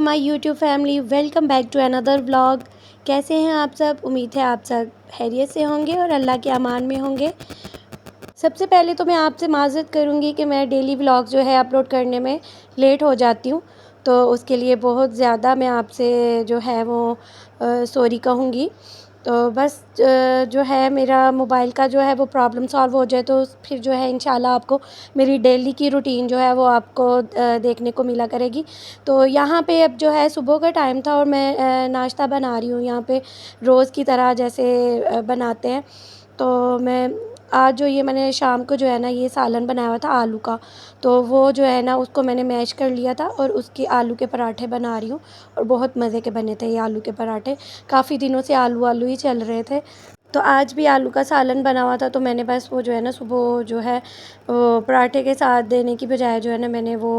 My YouTube family, welcome back to another vlog. कैसे हैं आप सब? उम्मीद है आप सब खैरियत से होंगे और अल्लाह के अमान में होंगे। सबसे पहले तो मैं आपसे माज़रत करूँगी कि मैं डेली व्लॉग जो है अपलोड करने में लेट हो जाती हूँ, तो उसके लिए बहुत ज़्यादा मैं आपसे जो है वो सॉरी कहूँगी। तो बस जो है मेरा मोबाइल का जो है वो प्रॉब्लम सॉल्व हो जाए तो फिर जो है इंशाल्लाह आपको मेरी डेली की रूटीन जो है वो आपको देखने को मिला करेगी। तो यहाँ पे अब जो है सुबह का टाइम था और मैं नाश्ता बना रही हूँ यहाँ पे रोज़ की तरह जैसे बनाते हैं। तो मैं आज जो ये मैंने शाम को जो है ना ये सालन बनाया हुआ था आलू का, तो वो जो है ना उसको मैंने मैश कर लिया था और उसके आलू के पराठे बना रही हूँ। और बहुत मज़े के बने थे ये आलू के पराठे। काफ़ी दिनों से आलू आलू ही चल रहे थे, तो आज भी आलू का सालन बना हुआ था, तो मैंने बस वो जो है ना सुबह जो है वो पराठे के साथ देने की बजाय जो है ना मैंने वो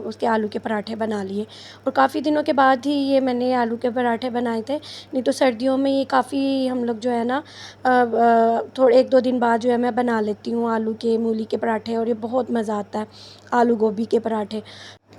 उसके आलू के पराठे बना लिए। और काफ़ी दिनों के बाद ही ये मैंने आलू के पराठे बनाए थे, नहीं तो सर्दियों में ये काफ़ी हम लोग जो है ना थोड़े 1-2 दिन बाद जो है मैं बना लेती हूँ आलू के मूली के पराठे, और ये बहुत मज़ा आता है आलू गोभी के पराठे।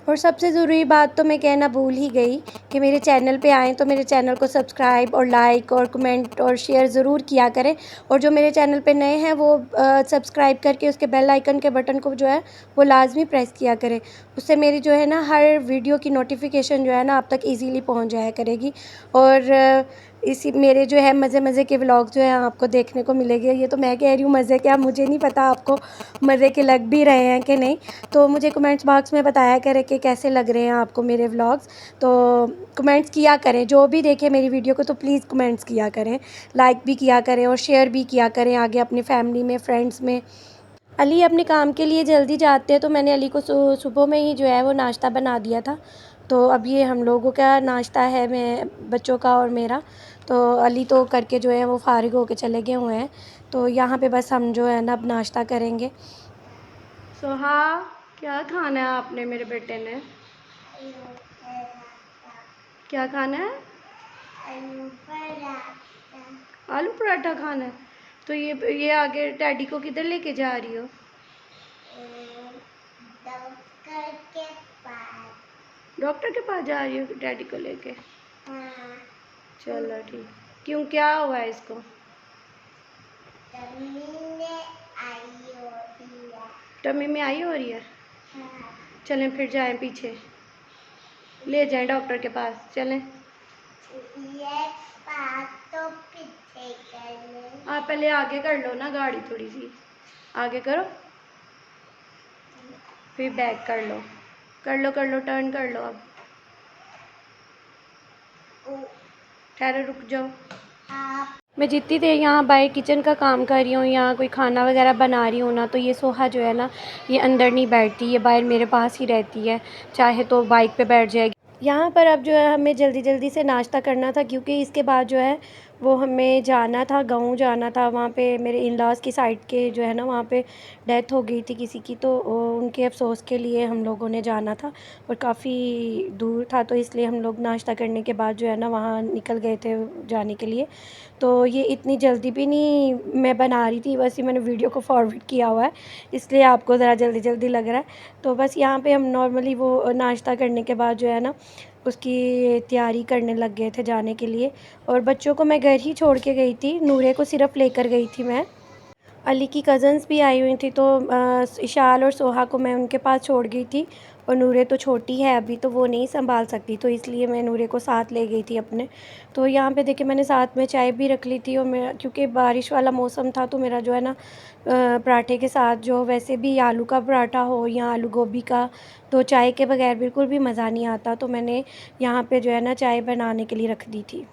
और सबसे ज़रूरी बात तो मैं कहना भूल ही गई कि मेरे चैनल पे आएँ तो मेरे चैनल को सब्सक्राइब और लाइक और कमेंट और शेयर ज़रूर किया करें। और जो मेरे चैनल पे नए हैं वो सब्सक्राइब करके उसके बेल आइकन के बटन को जो है वो लाजमी प्रेस किया करें। उससे मेरी जो है ना हर वीडियो की नोटिफिकेशन जो है ना आप तक ईज़िली पहुँच जाया करेगी। और इसी मेरे जो है मज़े के व्लॉग जो है आपको देखने को मिलेंगे। ये तो मैं कह रही हूँ मज़े क्या, मुझे नहीं पता आपको मज़े के लग भी रहे हैं कि नहीं। तो मुझे कमेंट्स बॉक्स में बताया करें कि कैसे लग रहे हैं आपको मेरे व्लॉग्स। तो कमेंट्स किया करें, जो भी देखे मेरी वीडियो को तो प्लीज़ कमेंट्स किया करें, लाइक भी किया करें और शेयर भी किया करें आगे अपनी फैमिली में, फ्रेंड्स में। अली अपने काम के लिए जल्दी जाते हैं, तो मैंने अली को सुबह में ही जो है वो नाश्ता बना दिया था। तो अब ये हम लोगों का नाश्ता है, मैं बच्चों का और मेरा। तो अली तो करके जो है वो फ़ारिग होके चले गए हुए हैं, तो यहाँ पे बस हम जो है ना अब नाश्ता करेंगे। सोहा, क्या खाना है आपने मेरे बेटे ने? क्या खाना है? आलू पराठा। आलू पराठा खाना है? तो ये आगे डैडी को किधर लेके जा रही हो? डॉक्टर के पास। डॉक्टर के पास जा रही हो डैडी को लेके? हाँ। चलो ठीक। क्यों, क्या हुआ है इसको? टम्मी में आई हो रही है। टम्मी में आई हो रही है? हाँ। चलें फिर जाएं पीछे, ले जाएं डॉक्टर के पास, चलें। ये बात तो पीछे कर ले। आप पहले आगे कर लो ना, गाड़ी थोड़ी सी आगे करो, फिर बैक कर लो, टर्न कर लो। अब ठहरो, रुक जाओ। मैं जितनी देर यहाँ बाहर किचन का काम कर रही हूँ, यहाँ कोई खाना वगैरह बना रही हूँ ना, तो ये सोहा जो है ना ये अंदर नहीं बैठती, ये बाहर मेरे पास ही रहती है, चाहे तो बाइक पे बैठ जाएगी। यहाँ पर अब जो है हमें जल्दी जल्दी से नाश्ता करना था, क्योंकि इसके बाद जो है वो हमें जाना था, गाँव जाना था। वहाँ पे मेरे इन लॉज़ की साइड के जो है ना वहाँ पे डेथ हो गई थी किसी की, तो उनके अफसोस के लिए हम लोगों ने जाना था और काफ़ी दूर था, तो इसलिए हम लोग नाश्ता करने के बाद जो है ना वहाँ निकल गए थे जाने के लिए। तो ये इतनी जल्दी भी नहीं मैं बना रही थी, बस ये मैंने वीडियो को फॉरवर्ड किया हुआ है, इसलिए आपको ज़रा जल्दी जल्दी लग रहा है। तो बस यहाँ पे हम नॉर्मली वो नाश्ता करने के बाद जो है ना उसकी तैयारी करने लग गए थे जाने के लिए। और बच्चों को मैं घर ही छोड़ के गई थी, नूरे को सिर्फ़ लेकर गई थी मैं। अली की कज़न्स भी आई हुई थी, तो इशाल और सोहा को मैं उनके पास छोड़ गई थी। और नूरे तो छोटी है अभी, तो वो नहीं संभाल सकती, तो इसलिए मैं नूरे को साथ ले गई थी अपने। तो यहाँ पे देखिए मैंने साथ में चाय भी रख ली थी, और मेरा क्योंकि बारिश वाला मौसम था तो मेरा जो है ना पराठे के साथ जो वैसे भी आलू का पराठा हो या आलू गोभी का, तो चाय के बगैर बिल्कुल भी मज़ा नहीं आता, तो मैंने यहाँ पे जो है ना चाय बनाने के लिए रख दी थी।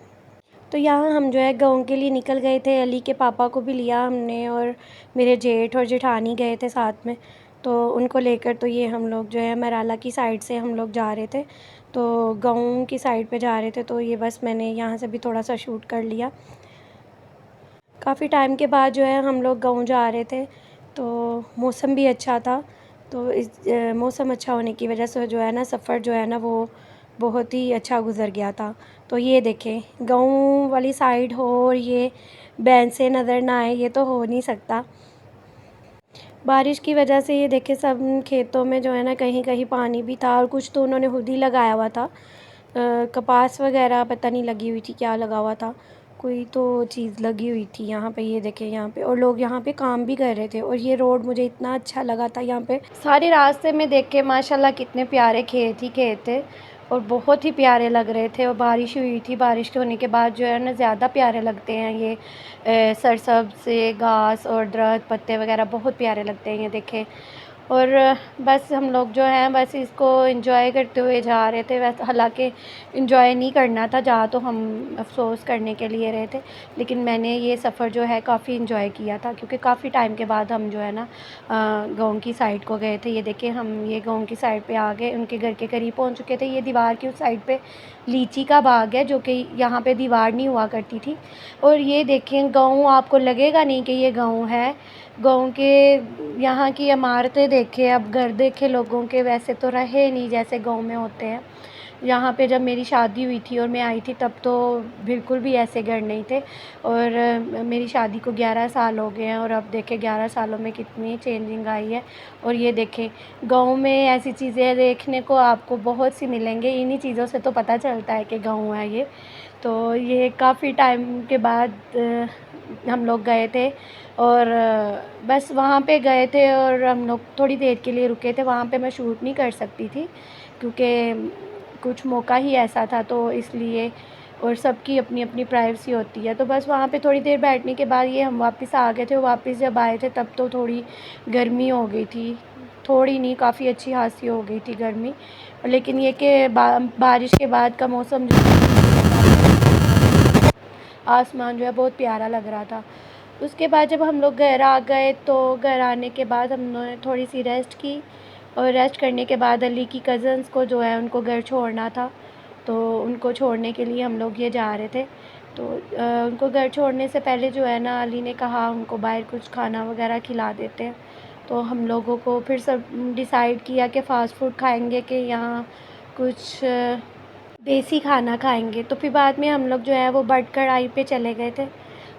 तो यहाँ हम जो है गाँव के लिए निकल गए थे, अली के पापा को भी लिया हमने, और मेरे जेठ और जेठानी गए थे साथ में, तो उनको लेकर तो ये हम लोग जो है मराला की साइड से हम लोग जा रहे थे, तो गाँव की साइड पे जा रहे थे, तो ये बस मैंने यहाँ से भी थोड़ा सा शूट कर लिया। काफ़ी टाइम के बाद जो है हम लोग गाँव जा रहे थे, तो मौसम भी अच्छा था, तो इस मौसम अच्छा होने की वजह से जो है ना सफ़र जो है ना वो बहुत ही अच्छा गुज़र गया था। तो ये देखें गाँव वाली साइड हो और ये भैंसें नज़र ना आए, ये तो हो नहीं सकता। बारिश की वजह से ये देखें सब खेतों में जो है ना कहीं कहीं पानी भी था, और कुछ तो उन्होंने खुद ही लगाया हुआ था, कपास वगैरह पता नहीं लगी हुई थी, क्या लगा हुआ था, कोई तो चीज़ लगी हुई थी यहाँ पे। ये देखें यहाँ पे, और लोग यहाँ पे काम भी कर रहे थे। और ये रोड मुझे इतना अच्छा लगा था, यहाँ पे सारे रास्ते में देख के माशाल्लाह कितने प्यारे खेत ही खेत थे और बहुत ही प्यारे लग रहे थे। और बारिश हुई थी, बारिश होने के बाद जो है ना ज़्यादा प्यारे लगते हैं ये सरसब्ज़ से घास और दरख्त पत्ते वगैरह बहुत प्यारे लगते हैं ये देखें। और बस हम लोग जो हैं बस इसको एंजॉय करते हुए जा रहे थे। वैसे हालांकि एंजॉय नहीं करना था, जा तो हम अफसोस करने के लिए रहे थे, लेकिन मैंने ये सफ़र जो है काफ़ी एंजॉय किया था, क्योंकि काफ़ी टाइम के बाद हम जो है ना गाँव की साइड को गए थे। ये देखिए हम ये गाँव की साइड पे आ गए, उनके घर के करीब पहुंच चुके थे। ये दीवार की उस साइड पे लीची का बाग है, जो कि यहाँ पे दीवार नहीं हुआ करती थी। और ये देखें गाँव, आपको लगेगा नहीं कि ये गाँव है। गाँव के यहाँ की इमारतें देखे, अब घर देखे लोगों के, वैसे तो रहे नहीं जैसे गाँव में होते हैं। यहाँ पे जब मेरी शादी हुई थी और मैं आई थी तब तो बिल्कुल भी ऐसे घर नहीं थे। और मेरी शादी को 11 साल हो गए हैं और अब देखें 11 सालों में कितनी चेंजिंग आई है। और ये देखें गाँव में ऐसी चीज़ें देखने को आपको बहुत सी मिलेंगे, इन्हीं चीज़ों से तो पता चलता है कि गाँव है ये। तो ये काफ़ी टाइम के बाद हम लोग गए थे और बस वहाँ पे गए थे और हम लोग थोड़ी देर के लिए रुके थे। वहाँ पे मैं शूट नहीं कर सकती थी क्योंकि कुछ मौका ही ऐसा था, तो इसलिए। और सबकी अपनी अपनी प्राइवेसी होती है। तो बस वहाँ पे थोड़ी देर बैठने के बाद ये हम वापस आ गए थे। वापस जब आए थे तब तो थोड़ी गर्मी हो गई थी, थोड़ी नहीं काफ़ी अच्छी खासी हो गई थी गर्मी। लेकिन ये कि बारिश के बाद का मौसम जो आसमान जो है बहुत प्यारा लग रहा था। उसके बाद जब हम लोग घर आ गए तो घर आने के बाद हमने थोड़ी सी रेस्ट की। और रेस्ट करने के बाद अली की कज़न्स को जो है उनको घर छोड़ना था, तो उनको छोड़ने के लिए हम लोग ये जा रहे थे। तो उनको घर छोड़ने से पहले जो है ना अली ने कहा उनको बाहर कुछ खाना वगैरह खिला देते हैं। तो हम लोगों को फिर सब डिसाइड किया कि फ़ास्ट फूड खाएंगे कि यहाँ कुछ देसी खाना खाएंगे। तो फिर बाद में हम लोग जो है वो बट कढ़ाई पे चले गए थे,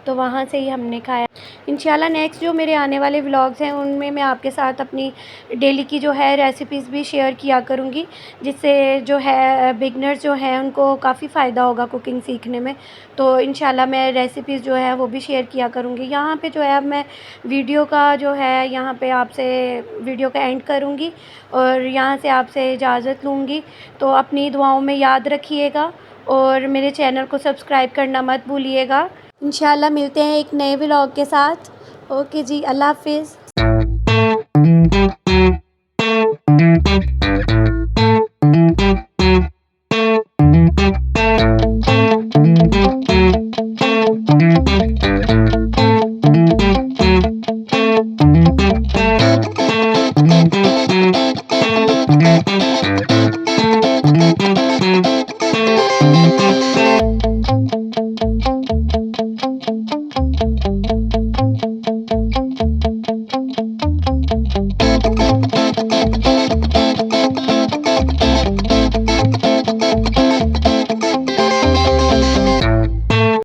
तो वहाँ से ही हमने खाया। इंशाल्लाह नेक्स्ट जो मेरे आने वाले व्लॉग्स हैं उनमें मैं आपके साथ अपनी डेली की जो है रेसिपीज़ भी शेयर किया करूँगी, जिससे जो है बिगनर्स जो हैं उनको काफ़ी फ़ायदा होगा कुकिंग सीखने में। तो इंशाल्लाह मैं रेसिपीज़ जो है वो भी शेयर किया करूँगी। यहाँ पे जो है अब मैं वीडियो का जो है यहाँ पे आपसे वीडियो का एंड करूँगी और यहाँ से आपसे इजाज़त लूँगी। तो अपनी दुआओं में याद रखिएगा और मेरे चैनल को सब्सक्राइब करना मत भूलिएगा। इंशाल्लाह मिलते हैं एक नए व्लॉग के साथ। ओके जी, अल्लाह हाफ़िज़।